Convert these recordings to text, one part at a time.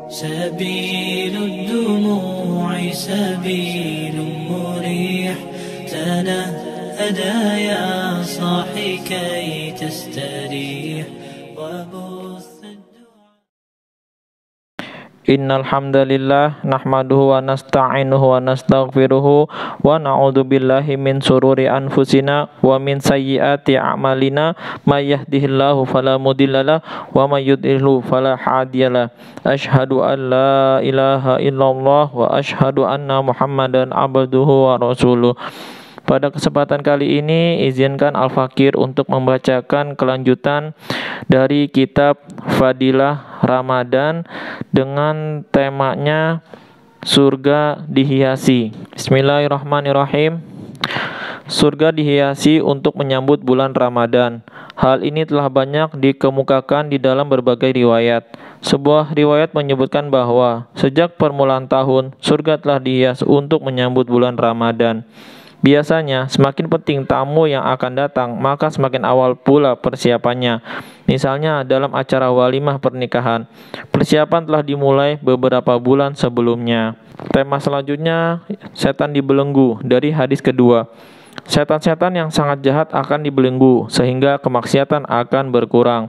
سبيل الدموع سبيل مريح تنهدى يا صاحي كي تستريح وبث Innal hamdalillah nahmaduhu wa nasta'inuhu wa nastaghfiruhu wa na'udzu billahi min sururi anfusina wa min sayyiati a'malina may yahdihillahu fala mudhillalah wa may yudhlilhu fala hadiyalah. Asyhadu an la ilaha illallah wa asyhadu anna Muhammadan abduhu wa rasuluh. Pada kesempatan kali ini izinkan Al-Fakir untuk membacakan kelanjutan dari kitab Fadilah Ramadan dengan temanya surga dihiasi. Bismillahirrahmanirrahim. Surga dihiasi untuk menyambut bulan Ramadan. Hal ini telah banyak dikemukakan di dalam berbagai riwayat. Sebuah riwayat menyebutkan bahwa sejak permulaan tahun, surga telah dihias untuk menyambut bulan Ramadan. Biasanya, semakin penting tamu yang akan datang, maka semakin awal pula persiapannya. Misalnya, dalam acara walimah pernikahan, persiapan telah dimulai beberapa bulan sebelumnya. Tema selanjutnya, setan dibelenggu, dari hadis kedua. Setan-setan yang sangat jahat akan dibelenggu, sehingga kemaksiatan akan berkurang.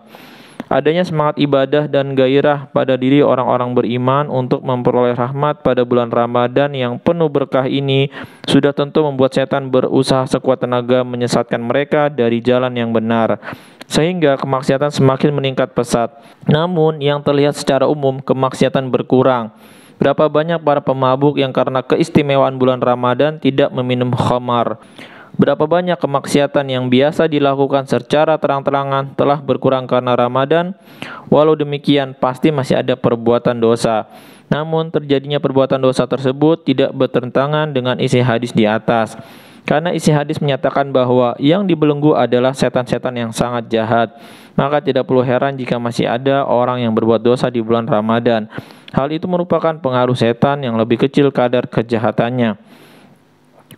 Adanya semangat ibadah dan gairah pada diri orang-orang beriman untuk memperoleh rahmat pada bulan Ramadan yang penuh berkah ini sudah tentu membuat setan berusaha sekuat tenaga menyesatkan mereka dari jalan yang benar, sehingga kemaksiatan semakin meningkat pesat. Namun yang terlihat secara umum kemaksiatan berkurang. Berapa banyak para pemabuk yang karena keistimewaan bulan Ramadan tidak meminum khamar. Berapa banyak kemaksiatan yang biasa dilakukan secara terang-terangan telah berkurang karena Ramadan. Walau demikian pasti masih ada perbuatan dosa. Namun terjadinya perbuatan dosa tersebut tidak bertentangan dengan isi hadis di atas. Karena isi hadis menyatakan bahwa yang dibelenggu adalah setan-setan yang sangat jahat. Maka tidak perlu heran jika masih ada orang yang berbuat dosa di bulan Ramadan. Hal itu merupakan pengaruh setan yang lebih kecil kadar kejahatannya.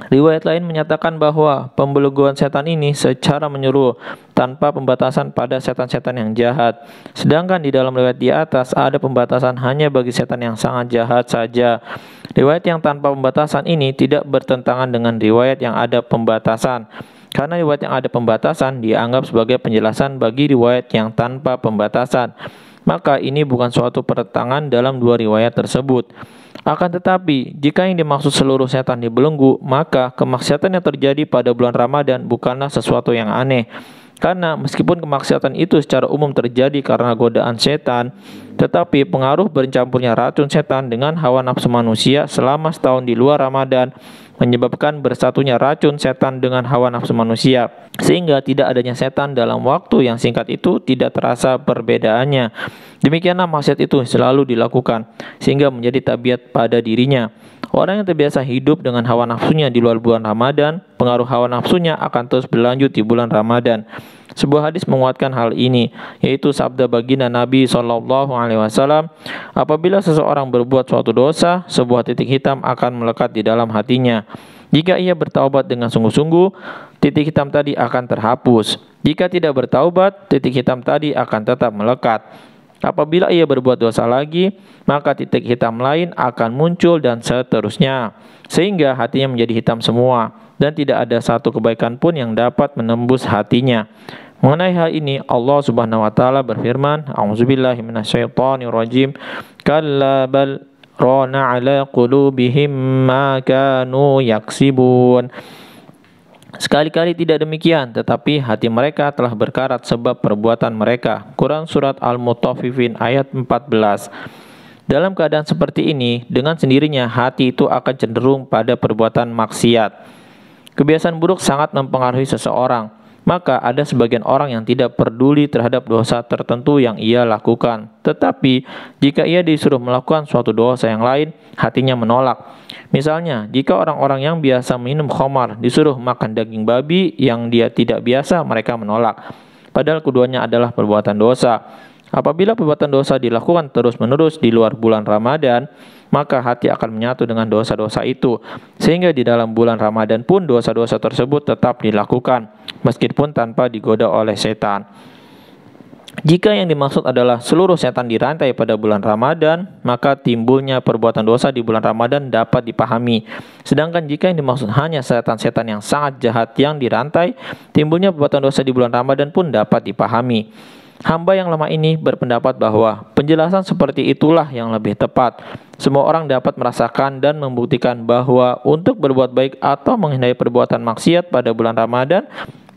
Riwayat lain menyatakan bahwa pembelengguan setan ini secara menyeluruh tanpa pembatasan pada setan-setan yang jahat. Sedangkan di dalam riwayat di atas ada pembatasan hanya bagi setan yang sangat jahat saja. Riwayat yang tanpa pembatasan ini tidak bertentangan dengan riwayat yang ada pembatasan. Karena riwayat yang ada pembatasan dianggap sebagai penjelasan bagi riwayat yang tanpa pembatasan. Maka ini bukan suatu pertentangan dalam dua riwayat tersebut. Akan tetapi, jika yang dimaksud seluruh setan dibelenggu, maka kemaksiatan yang terjadi pada bulan Ramadan bukanlah sesuatu yang aneh. Karena meskipun kemaksiatan itu secara umum terjadi karena godaan setan, tetapi pengaruh bercampurnya racun setan dengan hawa nafsu manusia selama setahun di luar Ramadan menyebabkan bersatunya racun setan dengan hawa nafsu manusia, sehingga tidak adanya setan dalam waktu yang singkat itu tidak terasa perbedaannya. Demikianlah maksiat itu selalu dilakukan, sehingga menjadi tabiat pada dirinya. Orang yang terbiasa hidup dengan hawa nafsunya di luar bulan Ramadan, pengaruh hawa nafsunya akan terus berlanjut di bulan Ramadan. Sebuah hadis menguatkan hal ini, yaitu sabda baginda Nabi SAW, apabila seseorang berbuat suatu dosa, sebuah titik hitam akan melekat di dalam hatinya. Jika ia bertaubat dengan sungguh-sungguh, titik hitam tadi akan terhapus. Jika tidak bertaubat, titik hitam tadi akan tetap melekat. Apabila ia berbuat dosa lagi, maka titik hitam lain akan muncul dan seterusnya. Sehingga hatinya menjadi hitam semua dan tidak ada satu kebaikan pun yang dapat menembus hatinya. Mengenai hal ini Allah Subhanahu wa taala berfirman, A'udzubillahi minasyaitonirrajim. Kalla bal rana 'ala qulubihim ma kanu yaksibun. Sekali-kali tidak demikian, tetapi hati mereka telah berkarat sebab perbuatan mereka. Quran Surat Al-Mutaffifin ayat 14. Dalam keadaan seperti ini, dengan sendirinya hati itu akan cenderung pada perbuatan maksiat. Kebiasaan buruk sangat mempengaruhi seseorang. Maka ada sebagian orang yang tidak peduli terhadap dosa tertentu yang ia lakukan. Tetapi jika ia disuruh melakukan suatu dosa yang lain, hatinya menolak. Misalnya, jika orang-orang yang biasa minum khamar disuruh makan daging babi yang dia tidak biasa, mereka menolak. Padahal keduanya adalah perbuatan dosa. Apabila perbuatan dosa dilakukan terus-menerus di luar bulan Ramadan, maka hati akan menyatu dengan dosa-dosa itu. Sehingga di dalam bulan Ramadan pun dosa-dosa tersebut tetap dilakukan, meskipun tanpa digoda oleh setan. Jika yang dimaksud adalah seluruh setan dirantai pada bulan Ramadan, maka timbulnya perbuatan dosa di bulan Ramadan dapat dipahami. Sedangkan jika yang dimaksud hanya setan-setan yang sangat jahat yang dirantai, timbulnya perbuatan dosa di bulan Ramadan pun dapat dipahami. Hamba yang lemah ini berpendapat bahwa penjelasan seperti itulah yang lebih tepat. Semua orang dapat merasakan dan membuktikan bahwa untuk berbuat baik atau menghindari perbuatan maksiat pada bulan Ramadan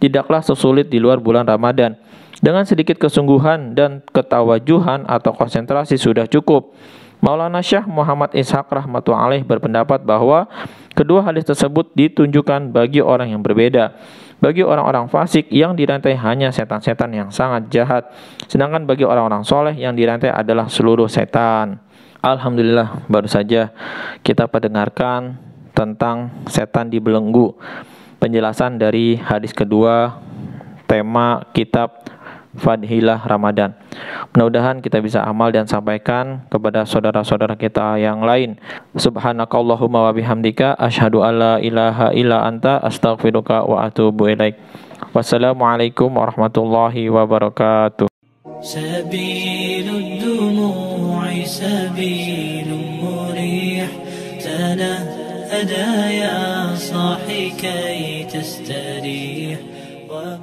tidaklah sesulit di luar bulan Ramadan. Dengan sedikit kesungguhan dan ketawajuhan atau konsentrasi sudah cukup. Maulana Syekh Muhammad Ishaq rahmatullah alaih berpendapat bahwa kedua hadis tersebut ditunjukkan bagi orang yang berbeda. Bagi orang-orang fasik yang dirantai hanya setan-setan yang sangat jahat, sedangkan bagi orang-orang soleh yang dirantai adalah seluruh setan. Alhamdulillah, baru saja kita pendengarkan tentang setan dibelenggu. Penjelasan dari hadis kedua tema kitab Fadhilah Ramadan. Mudah-mudahan kita bisa amal dan sampaikan kepada saudara-saudara kita yang lain. Subhanakallahumma wa bihamdika asyhadu alla ilaha illa anta astaghfiruka wa atubu ilaik. Wassalamualaikum warahmatullahi wabarakatuh. Sabilud dumu'i sabilun murih tanahada ya sahi kay tastarih wa